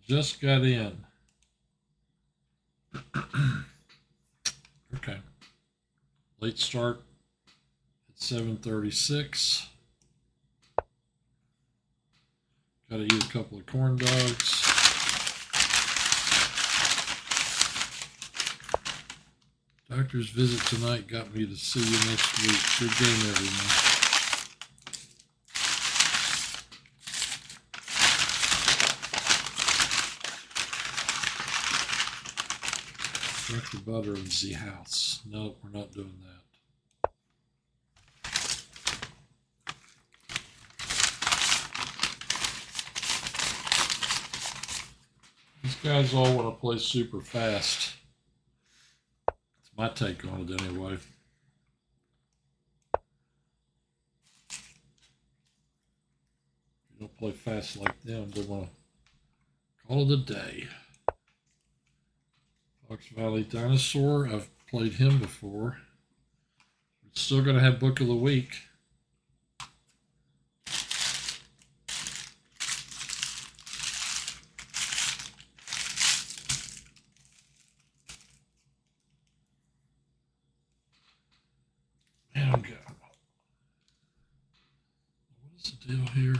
Just got in. Okay. Late start at 7:36. Got to eat a couple of corn dogs. Doctor's visit tonight got me to see you next week. Good game, everyone. Dr. Butter in the house. No, we're not doing that. These guys all want to play super fast. That's my take on it anyway. You don't play fast like them, they want to call it a day. Fox Valley Dinosaur, I've played him before. It's still going to have Book of the Week. And what is the deal here?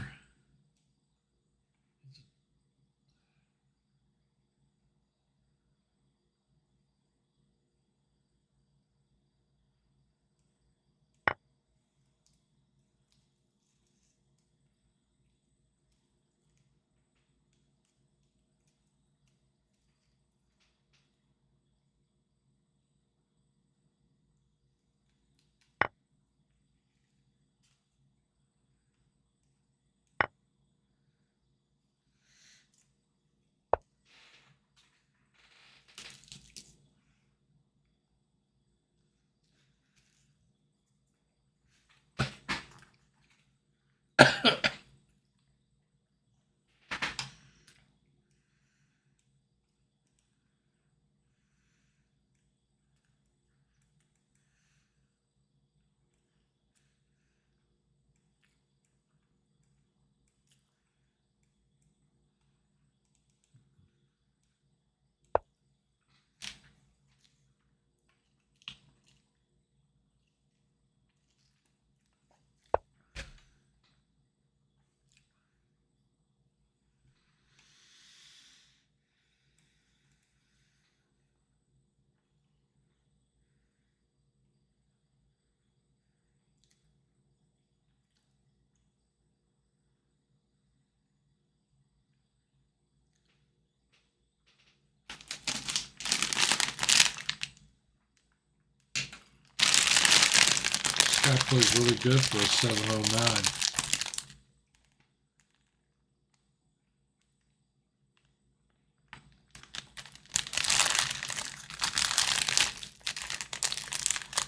This guy plays really good for a 709.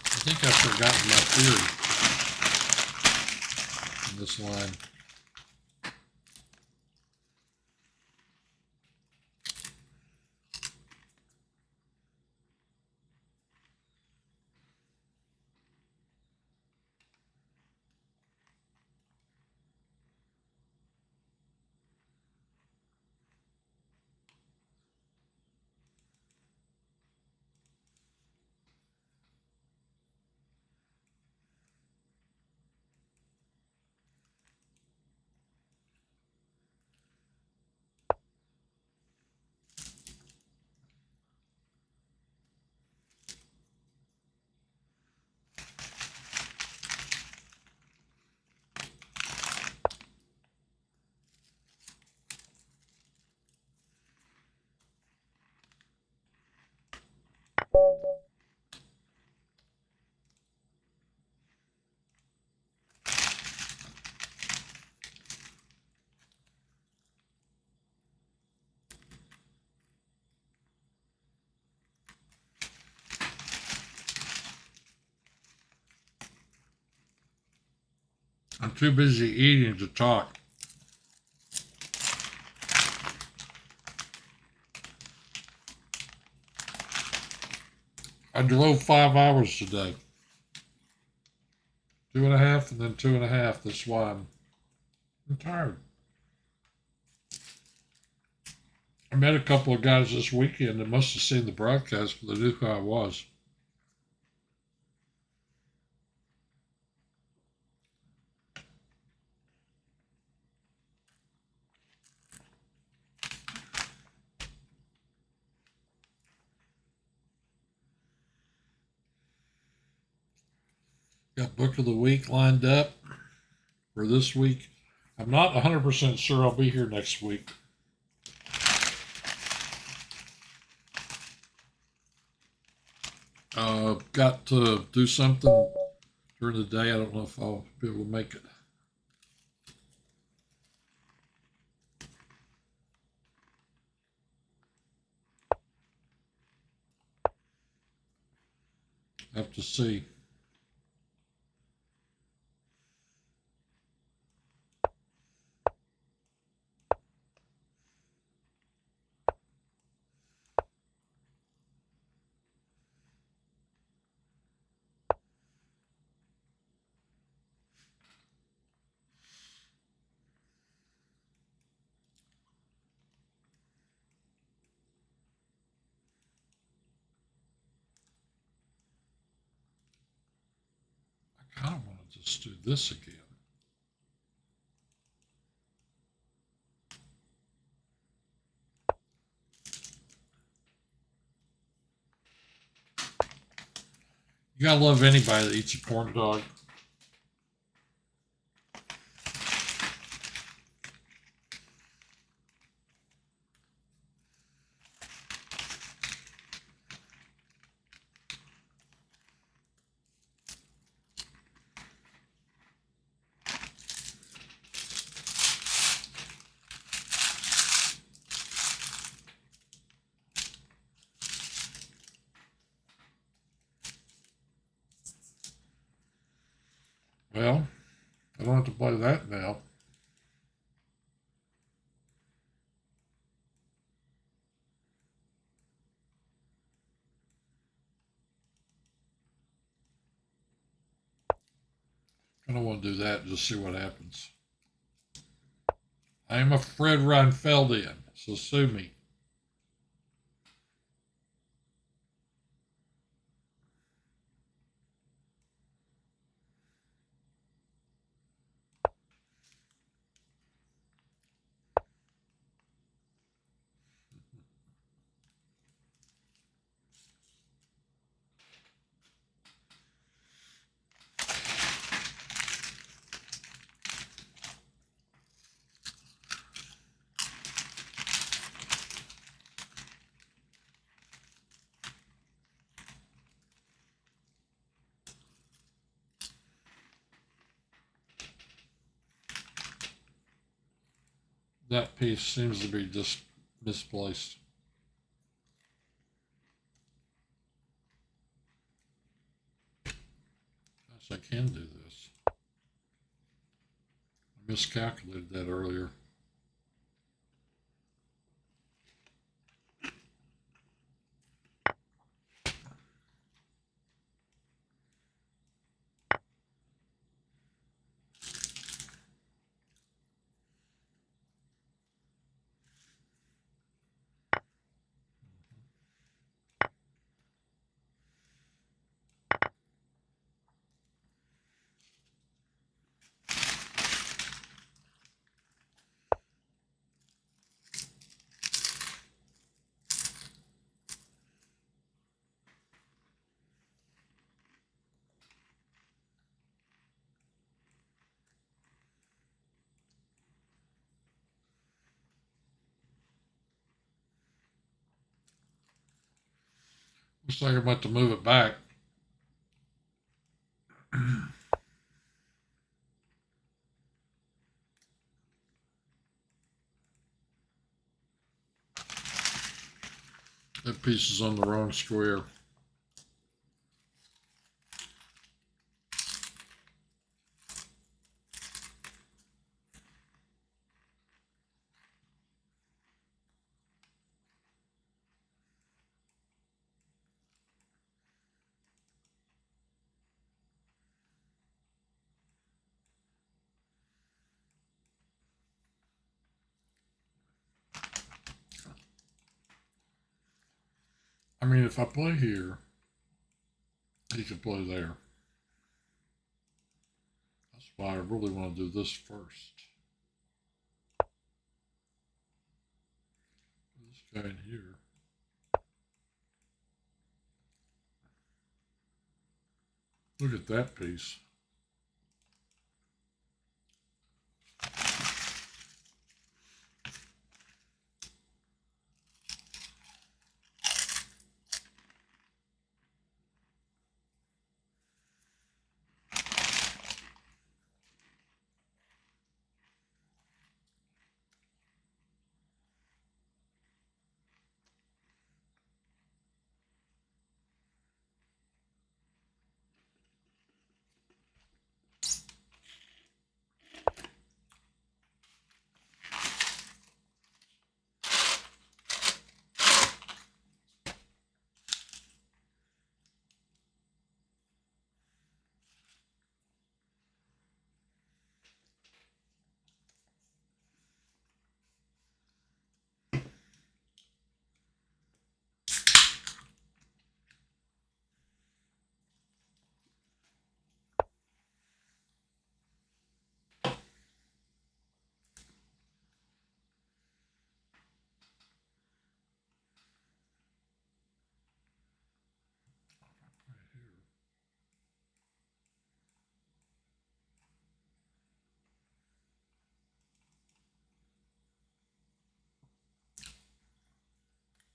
I think I've forgotten my theory in this line. I'm too busy eating to talk. I drove 5 hours today. 2.5 and then 2.5. That's why I'm tired. I met a couple of guys this weekend that must have seen the broadcast because they knew who I was. Got book of the week lined up for this week. I'm not 100% sure I'll be here next week. Got to do something during the day. I don't know if I'll be able to make it. Have to see. I kind of want to just do this again. You gotta love anybody that eats a corn dog. Well, I don't have to play that now. I don't want to do that and just see what happens. I am a Fred Reinfeldian, so sue me. That piece seems to be just misplaced. Yes, I can do this. I miscalculated that earlier. Looks like I'm about to move it back. That piece is on the wrong square. I mean, if I play here, he can play there. That's why I really want to do this first. This guy in here. Look at that piece. Right here.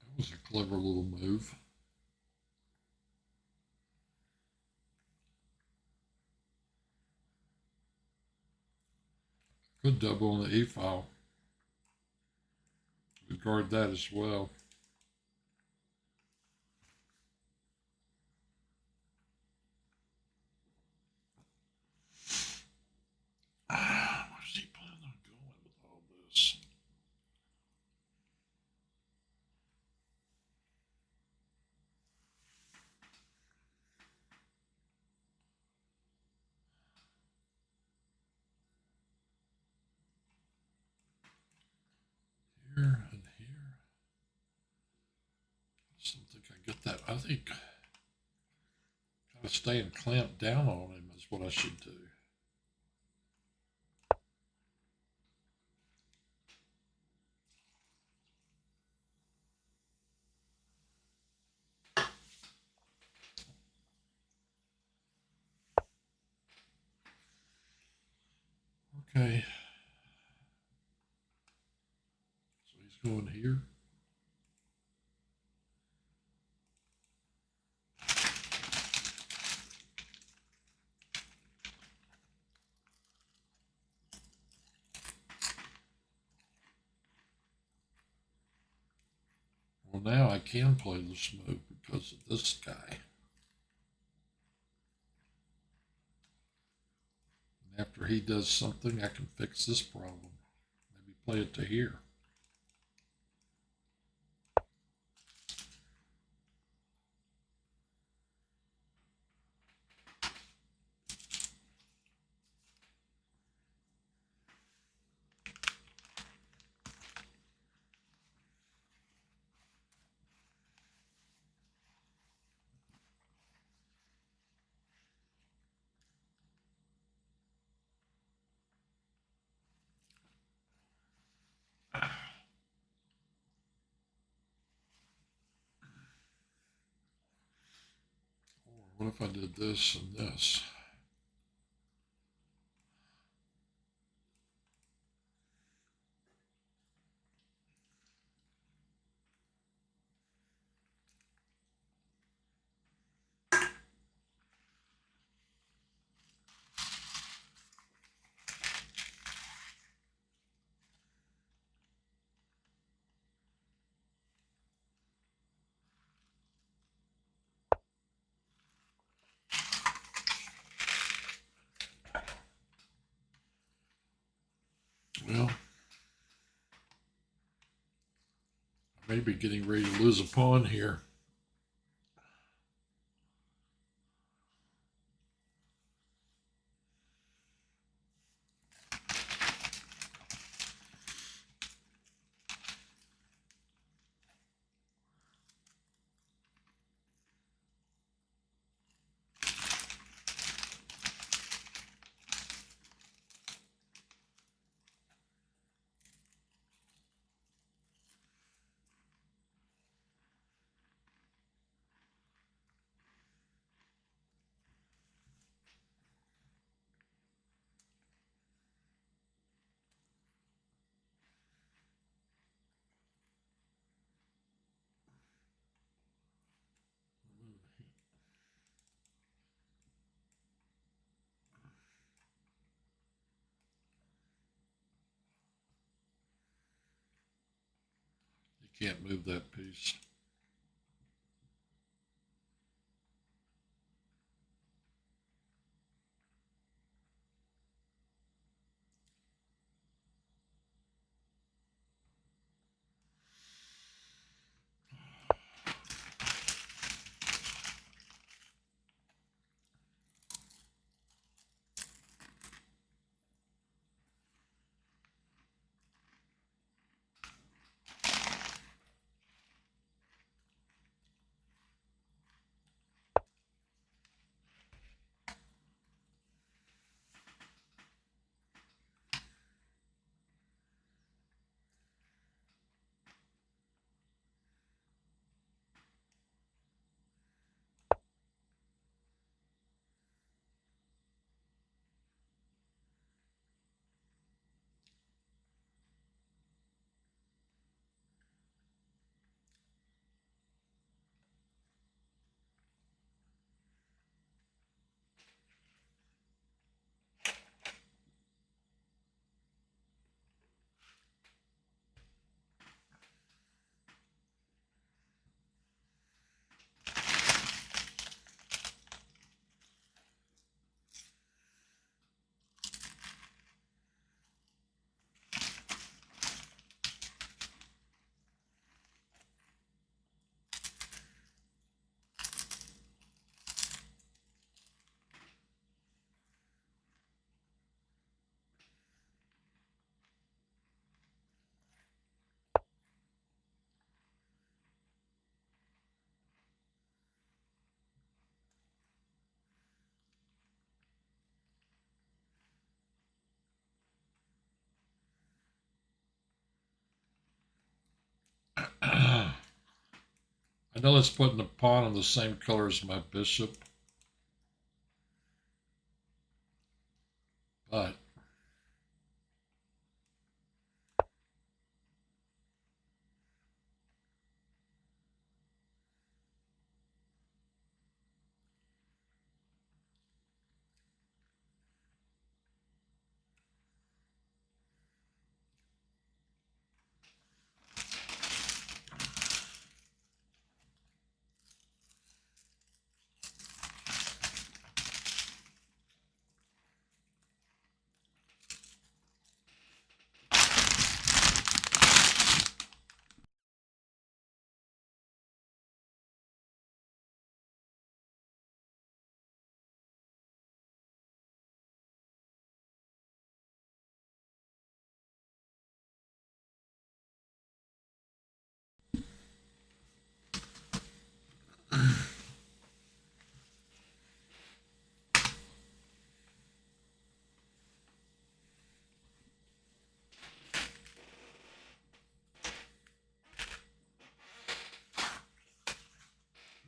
That was a clever little move. Good double on the E file. We guard that as well. Where's he planning on going with all this? Here and here. I just don't think I get that. I think kind of stay and clamp down on him is what I should do. Okay. So he's going here. Well, now I can play this move because of this guy. And after he does something, I can fix this problem. Maybe play it to here. Or what if I did this and this? Well, I may be getting ready to lose a pawn here. Can't move that piece. I know it's putting the pawn on the same color as my bishop, but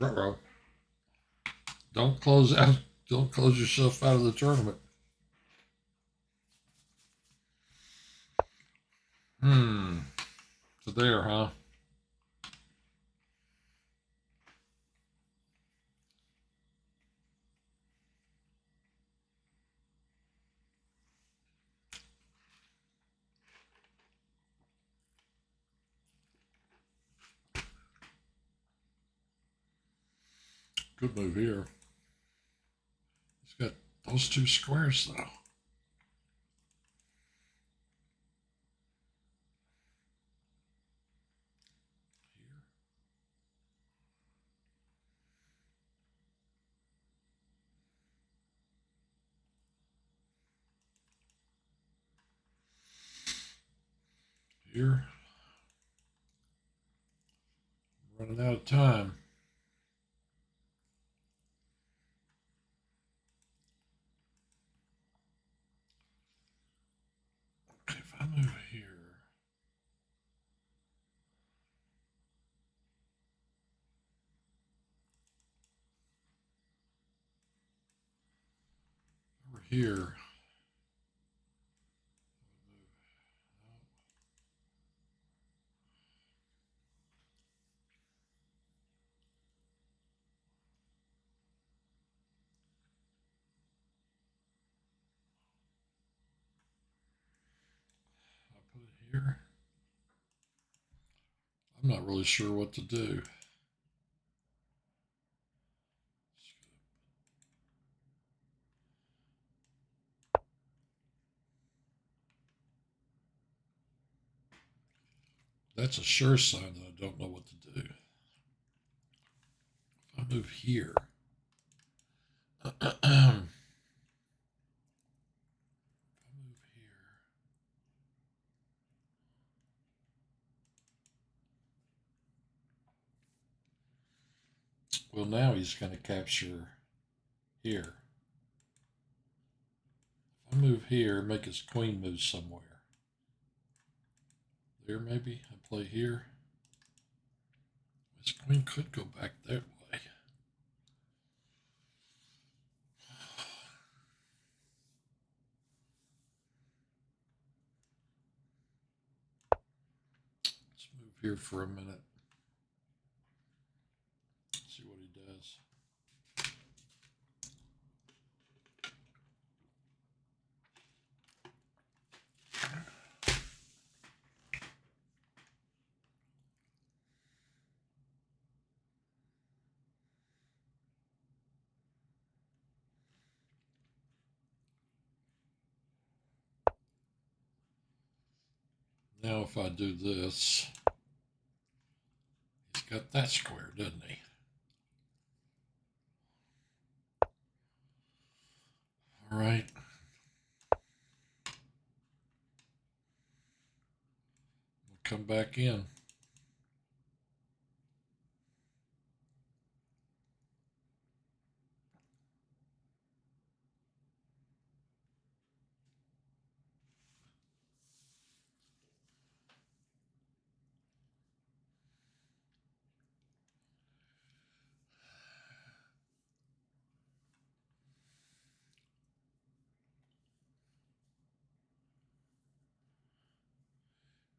ruh-roh. Don't close out. Don't close yourself out of the tournament. So there, huh? Good move here. He's got those two squares though. Here. Running out of time. Okay, if I move here. Over here. I'll put it here. I'm not really sure what to do. That's a sure sign that I don't know what to do. If I move here, well, now he's going to capture here. If I move here, make his queen move somewhere. There, maybe. I play here. His queen could go back that way. Let's move here for a minute. See what he does. Now if I do this, he's got that square, doesn't he? All right. We'll come back in.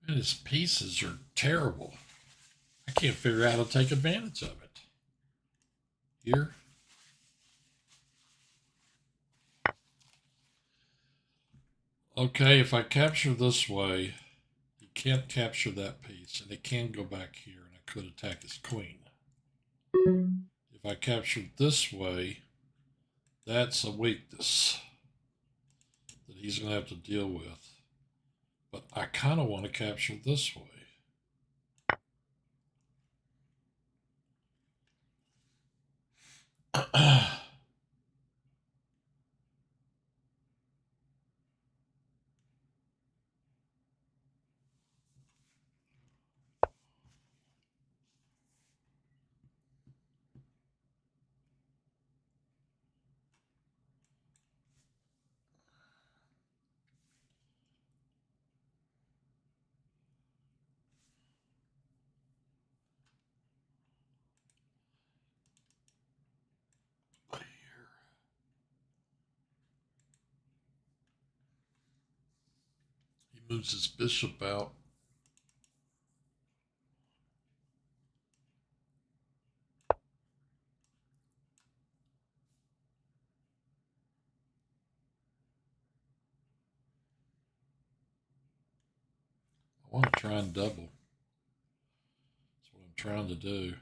And his pieces are terrible. I can't figure out how to take advantage of it. Here. Okay, if I capture this way, he can't capture that piece, and it can go back here, and I could attack his queen. If I capture this way, that's a weakness that he's going to have to deal with. But I kind of want to capture this way. He moves his bishop out. I want to try and double. That's what I'm trying to do.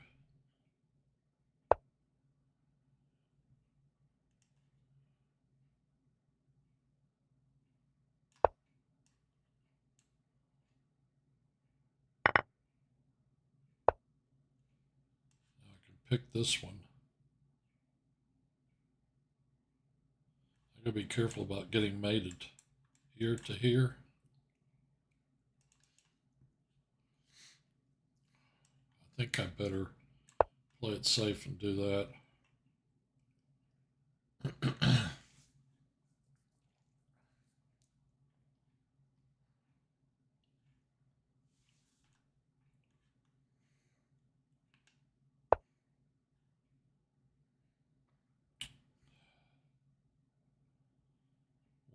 Now I can pick this one. I gotta be careful about getting mated here to here. I think I better play it safe and do that.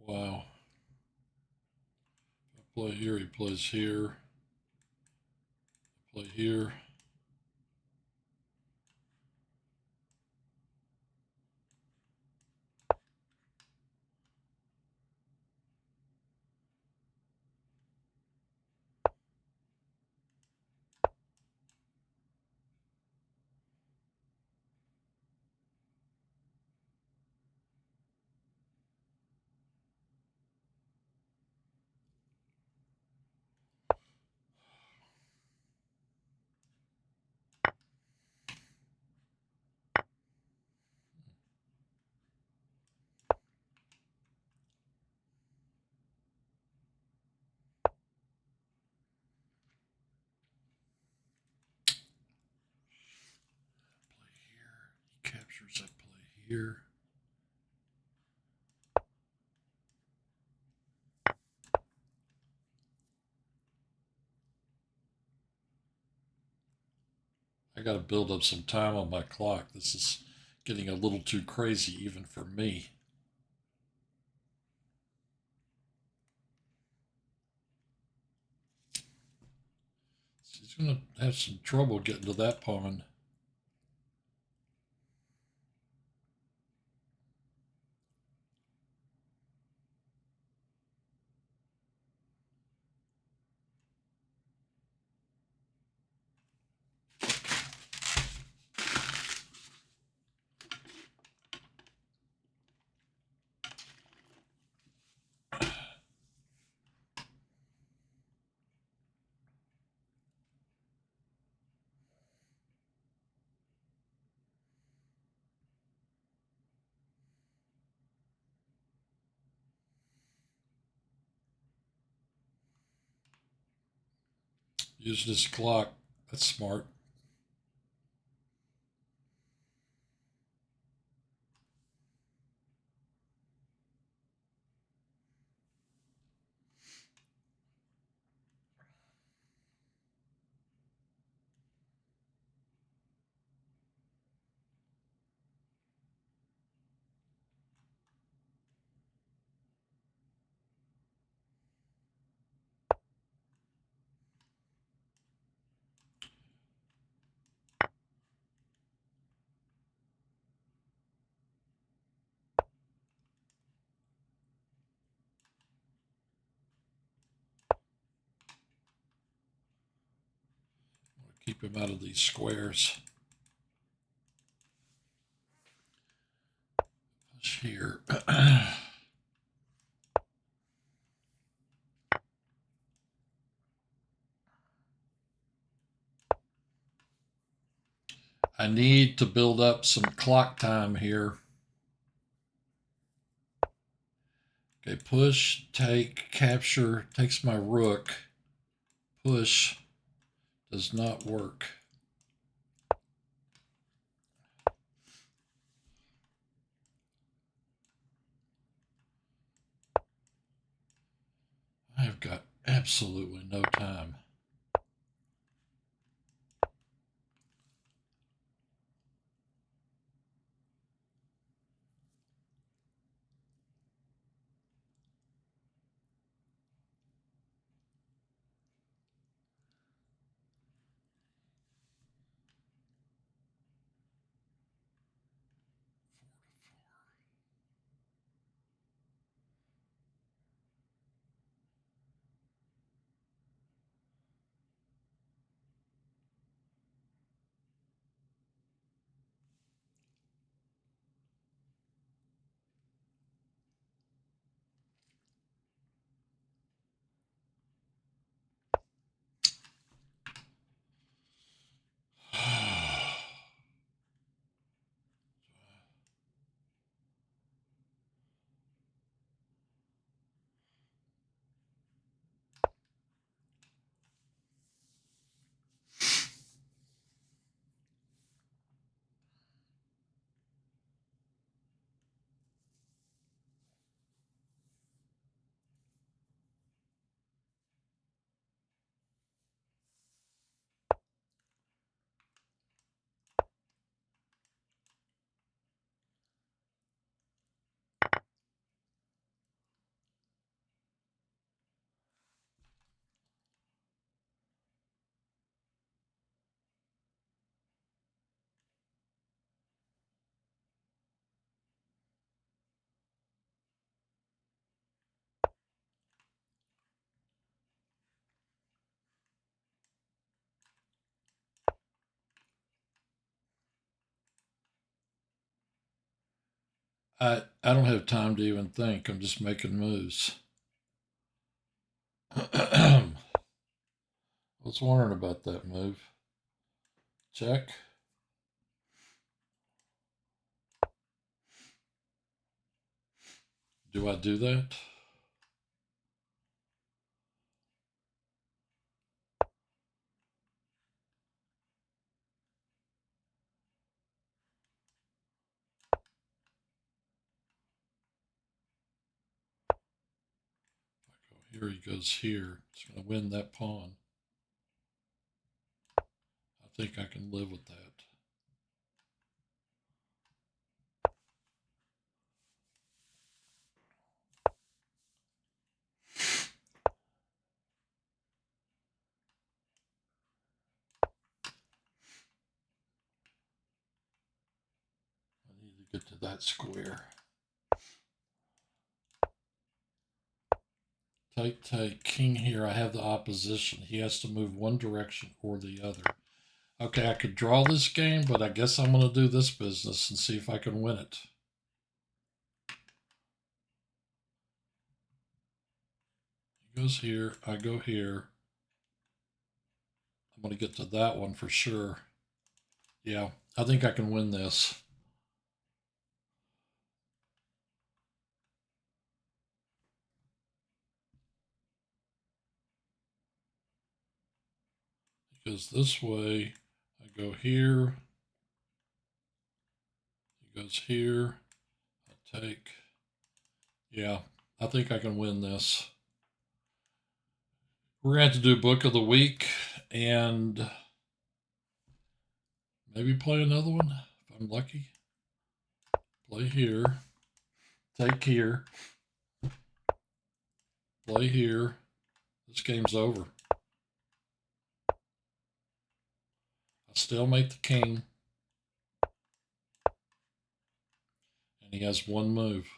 Wow. If I play here, he plays here. I play here. Where's that play here? I got to build up some time on my clock. This is getting a little too crazy even for me. He's going to have some trouble getting to that pawn. Use this clock. That's smart. Keep him out of these squares. Push here. I need to build up some clock time here. Okay, push, take, capture, takes my rook. Push does not work. I have got absolutely no time. I don't have time to even think. I'm just making moves. I was wondering about that move. Check. Do I do that? here, he goes here. It's going to win that pawn. I think I can live with that. I need to get to that square. Take king here. I have the opposition. He has to move one direction or the other. Okay, I could draw this game, but I guess I'm going to do this business and see if I can win it. He goes here. I go here. I'm going to get to that one for sure. Yeah, I think I can win this. Because this way, I go here. He goes here. I take. Yeah, I think I can win this. We're going to have to do Book of the Week and maybe play another one if I'm lucky. Play here. Take here. Play here. This game's over. I still make the king. And he has one move.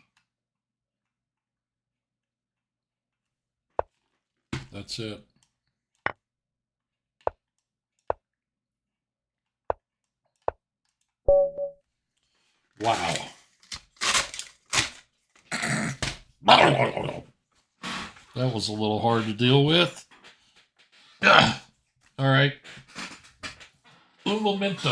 That's it. Wow. That was a little hard to deal with. All right. Un momento.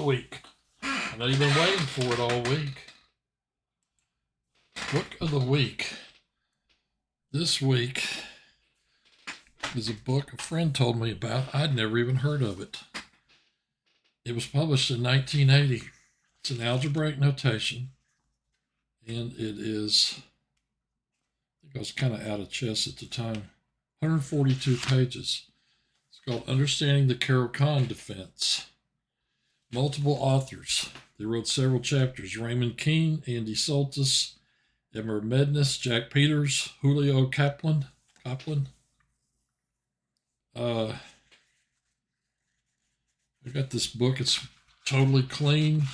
the week. I know you've been waiting for it all week. Book of the week. This week is a book a friend told me about. I'd never even heard of it. It was published in 1980. It's an algebraic notation, and it is, I think I was kind of out of chess at the time, 142 pages. It's called Understanding the Caro-Kann Defense. Multiple authors. They wrote several chapters. Raymond Keene, Andy Soltis, Emmer Mednes, Jack Peters, Julio Kaplan. I got this book. It's totally clean.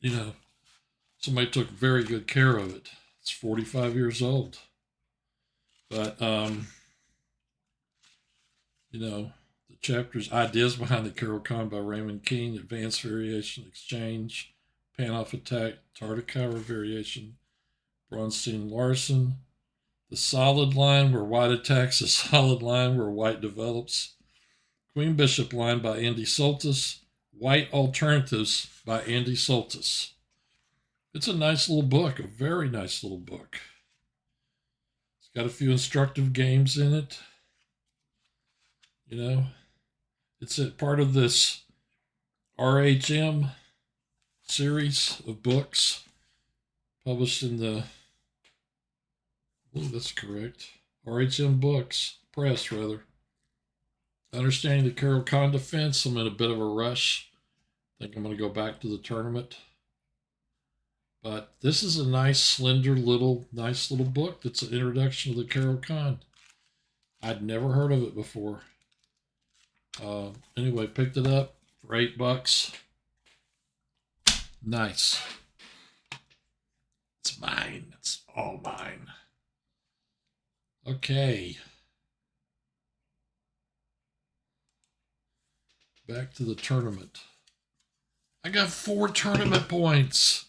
You know, somebody took very good care of it. It's 45 years old. But, you know, the chapters, Ideas Behind the Caro-Kann by Raymond Keene, Advanced Variation Exchange, Panoff Attack, Tartakower Variation, Bronstein Larson, The Solid Line, where white attacks, The Solid Line, where white develops, Queen Bishop Line by Andy Soltis, White Alternatives by Andy Soltis. It's a nice little book, a very nice little book. It's got a few instructive games in it. You know, it's a part of this RHM series of books published in the, oh, that's correct, RHM Books, Press, rather. Understanding the Caro-Kann Defense. I'm in a bit of a rush. I think I'm going to go back to the tournament. But this is a nice, slender, nice little book that's an introduction to the Caro-Kann. I'd never heard of it before. Anyway, picked it up for $8. Nice. It's mine. It's all mine. Okay. Back to the tournament. I got 4 tournament points.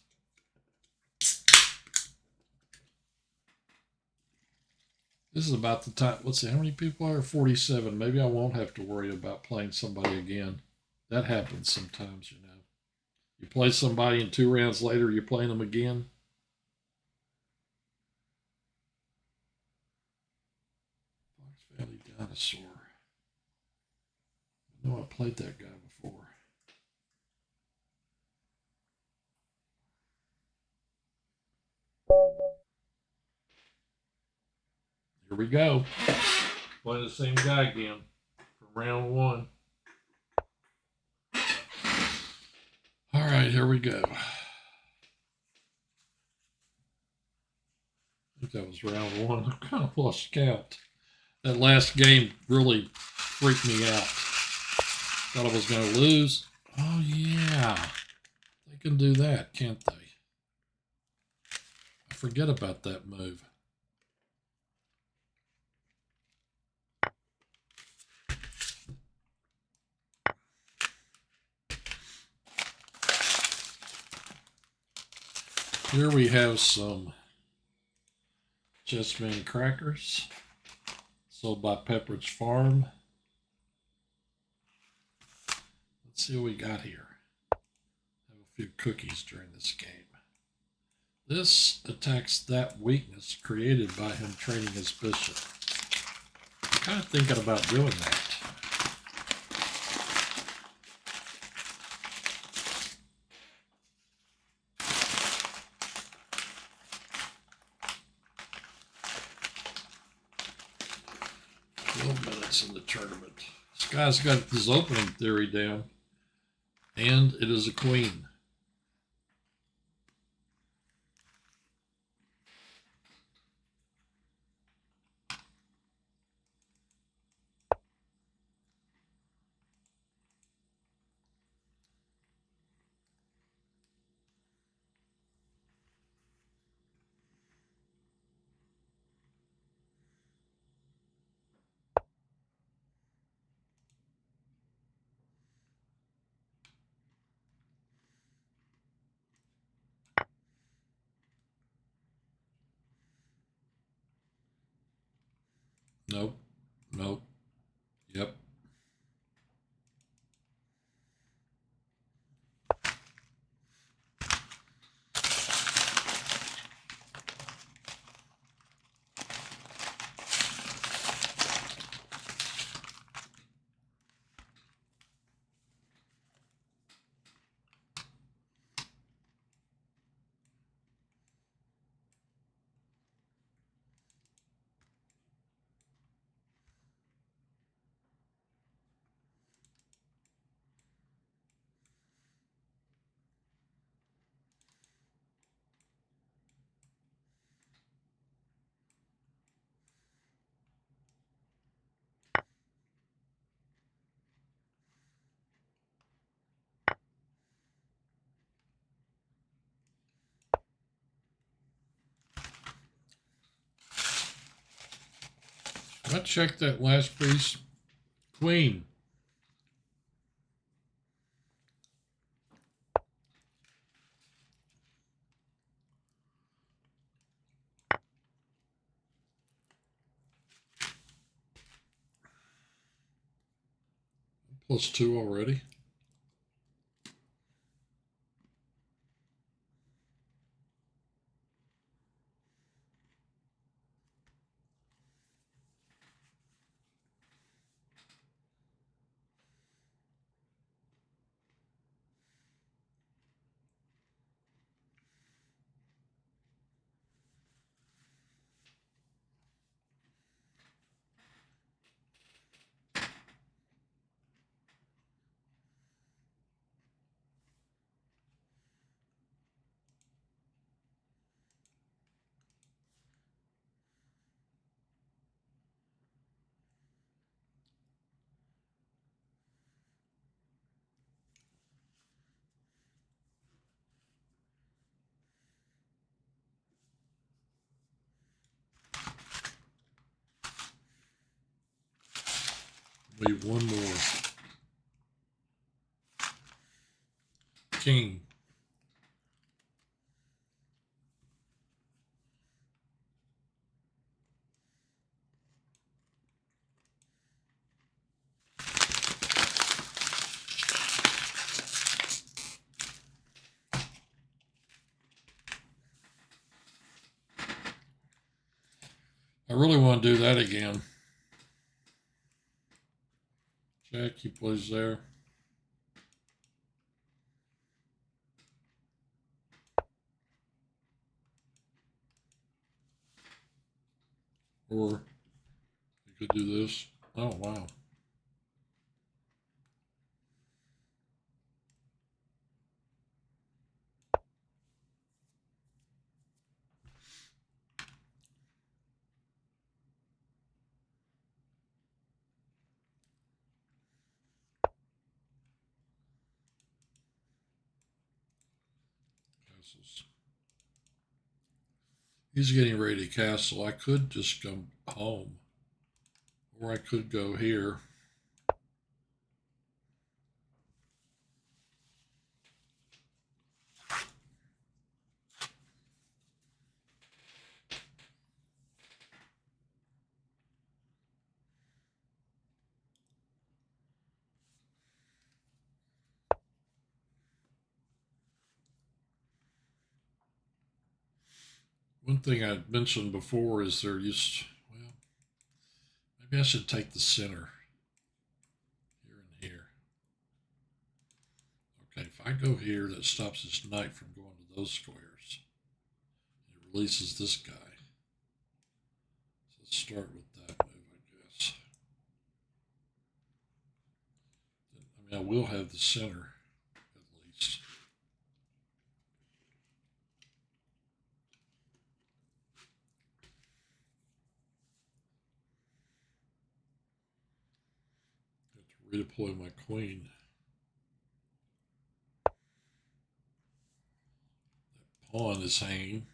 This is about the time. Let's see, how many people are? 47. Maybe I won't have to worry about playing somebody again. That happens sometimes, you know. You play somebody and 2 rounds later, you're playing them again. Fox Valley Dinosaur. I know I played that guy before. Here we go. Play the same guy again from round 1. All right, here we go. I think that was round 1. I kind of lost count. That last game really freaked me out. Thought I was going to lose. Oh, yeah. They can do that, can't they? I forget about that move. Here we have some Chessman crackers sold by Pepperidge Farm. Let's see what we got here. Have a few cookies during this game. This attacks that weakness created by him training his bishop. I'm kind of thinking about doing that. In the tournament. This guy's got his opening theory down, and it is a queen. Nope. Nope. Yep. I checked that last piece. Queen. +2 already. Leave one more. King. I really want to do that again. Jack, he plays there. Or you could do this. Oh, wow. Castles. He's getting ready to castle. I could just come home. Or I could go here. One thing I mentioned before is well, maybe I should take the center here and here. Okay, if I go here, that stops this knight from going to those squares. It releases this guy. So let's start with that move, I guess. I mean, I will have the center, at least. Have to redeploy my queen. That pawn is hanging.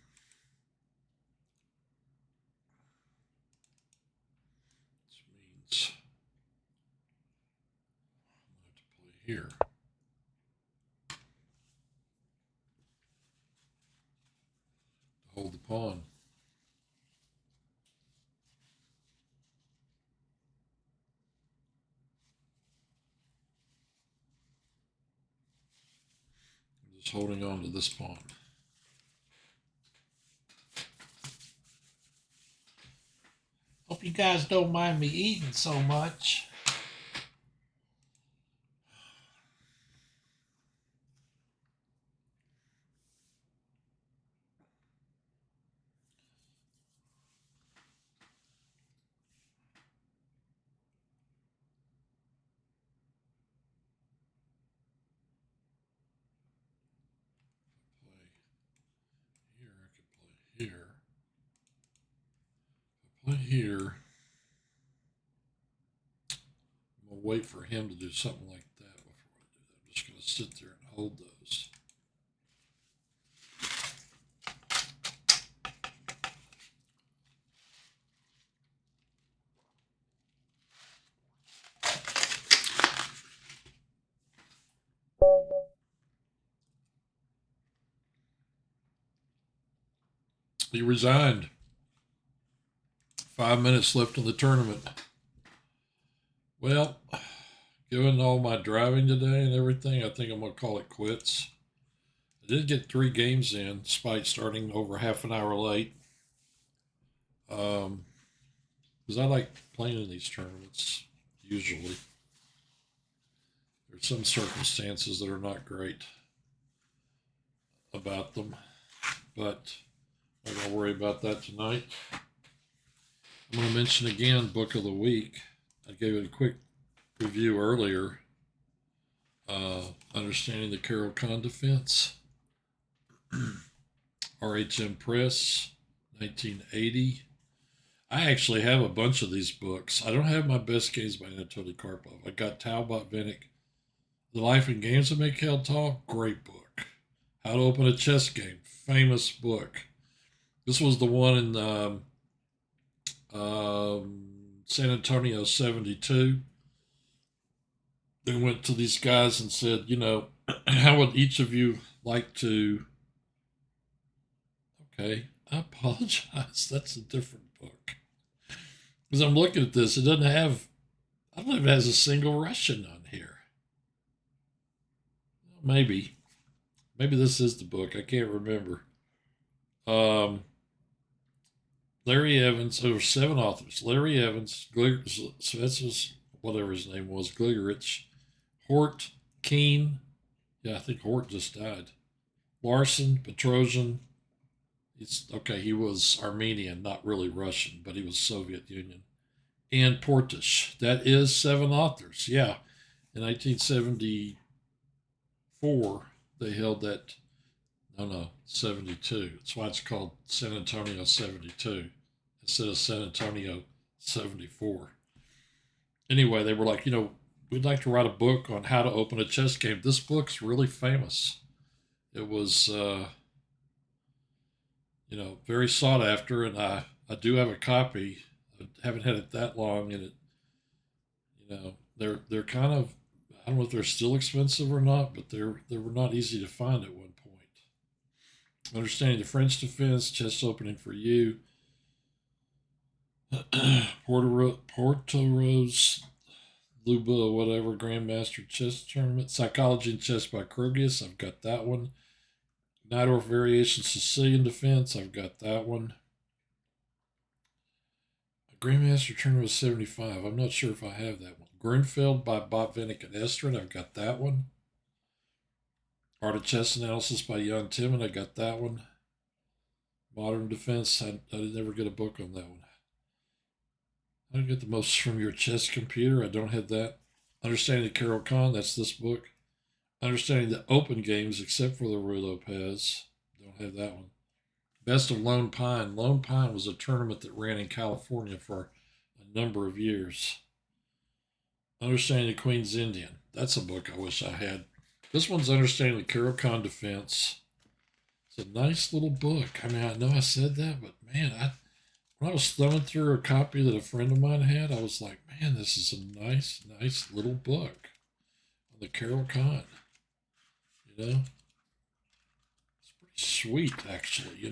Which means I'm going to have to play here. To hold the pawn. I'm just holding on to this pawn. Hope you guys don't mind me eating so much. Play here, I could play here. If I play here, I'm going to wait for him to do something like that before I do that. I'm just going to sit there and hold those. He resigned. 5 minutes left in the tournament. Well, given all my driving today and everything, I think I'm going to call it quits. I did get 3 games in, despite starting over half an hour late. Because I like playing in these tournaments, usually. There's some circumstances that are not great about them, but I'm not going to worry about that tonight. I'm going to mention again Book of the Week. I gave it a quick review earlier. Understanding the Carol Kahn Defense. RHM Press, 1980. I actually have a bunch of these books. I don't have my Best Games by Anatoly Karpov. I got Talbot Vinnick, The Life and Games That Make Hell Talk, great book. How to Open a Chess Game, famous book. This was the one in San Antonio 72. They went to these guys and said, how would each of you like to... Okay, I apologize. That's a different book. Because I'm looking at this, it doesn't have... I don't know if it has a single Russian on here. Maybe. Maybe this is the book. I can't remember. Larry Evans. There were 7 authors. Larry Evans, Svetlana, whatever his name was, Gligerich, Hort, Keen. Yeah, I think Hort just died. Larson, Petrosian. He was Armenian, not really Russian, but he was Soviet Union. And Portish. That is 7 authors. Yeah. In 1974, they held that. No, 72. That's why it's called San Antonio 72 instead of San Antonio 74. Anyway, they were like, we'd like to write a book on how to open a chess game. This book's really famous. It was, very sought after, and I do have a copy. I haven't had it that long, and they're kind of, I don't know if they're still expensive or not, but they were not easy to find at one point. Understanding the French Defense, Chess Opening for You, Porto-Rose, Luba, whatever, Grandmaster Chess Tournament, Psychology and Chess by Krugius, I've got that one. Najdorf Variation Sicilian Defense, I've got that one. Grandmaster Tournament was 75, I'm not sure if I have that one. Grunfeld by Bob Vinnick and Estrin, I've got that one. Art of Chess Analysis by Jan Timman, I got that one. Modern Defense, I did never get a book on that one. I didn't get the most from your chess computer, I don't have that. Understanding the Carol Kahn, that's this book. Understanding the Open Games, except for the Ruy Lopez, don't have that one. Best of Lone Pine. Lone Pine was a tournament that ran in California for a number of years. Understanding the Queen's Indian, that's a book I wish I had. This one's Understanding the Carol Kahn Defense. It's a nice little book. I mean, I know I said that, but man, when I was thumbing through a copy that a friend of mine had, I was like, man, this is a nice little book on the Carol Kahn. It's pretty sweet, actually,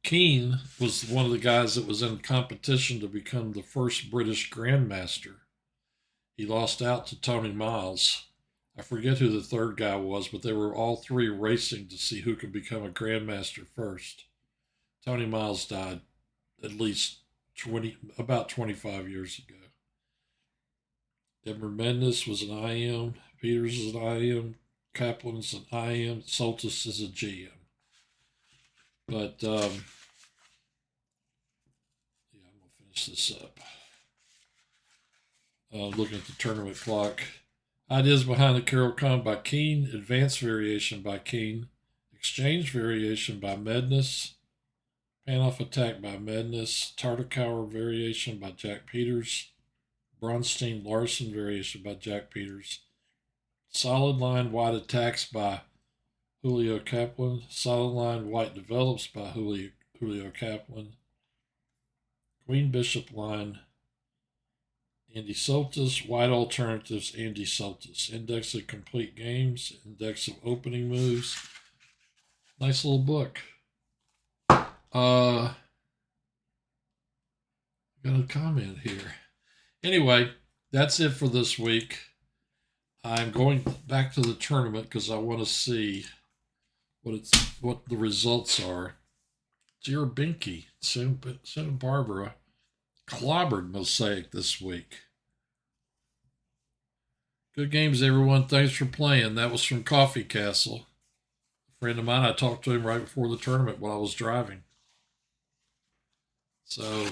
Keane was one of the guys that was in competition to become the first British Grandmaster. He lost out to Tony Miles. I forget who the third guy was, but they were all 3 racing to see who could become a Grandmaster first. Tony Miles died at least about 25 years ago. Edmund Mendes was an IM. Peters is an IM. Kaplan's an IM. Soltis is a GM. But, I'm going to finish this up. Looking at the tournament clock. Ideas Behind the Carol Kahn by Keene. Advanced Variation by Keene. Exchange Variation by Mednes. Panoff Attack by Mednes. Tartakower Variation by Jack Peters. Bronstein Larson Variation by Jack Peters. Solid Line White Attacks by Julio Kaplan. Solid Line White Develops by Julio Kaplan. Queen Bishop Line Andy Soltis. White Alternatives Andy Soltis. Index of Complete Games. Index of Opening Moves. Nice little book. Got a comment here. Anyway, that's it for this week. I'm going back to the tournament because I want to see what the results are. Dear Binky, Santa Barbara clobbered Mosaic this week. Good games, everyone. Thanks for playing. That was from Coffee Castle. A friend of mine, I talked to him right before the tournament while I was driving. So,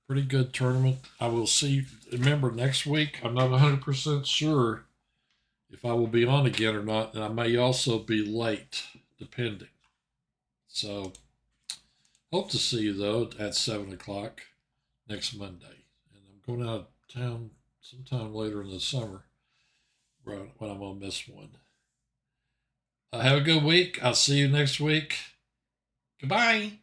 pretty good tournament. I will see. Remember, next week, I'm not 100% sure if I will be on again or not, and I may also be late, depending. So, hope to see you, though, at 7 o'clock next Monday. And I'm going out of town sometime later in the summer when I'm going to miss one. Have a good week. I'll see you next week. Goodbye.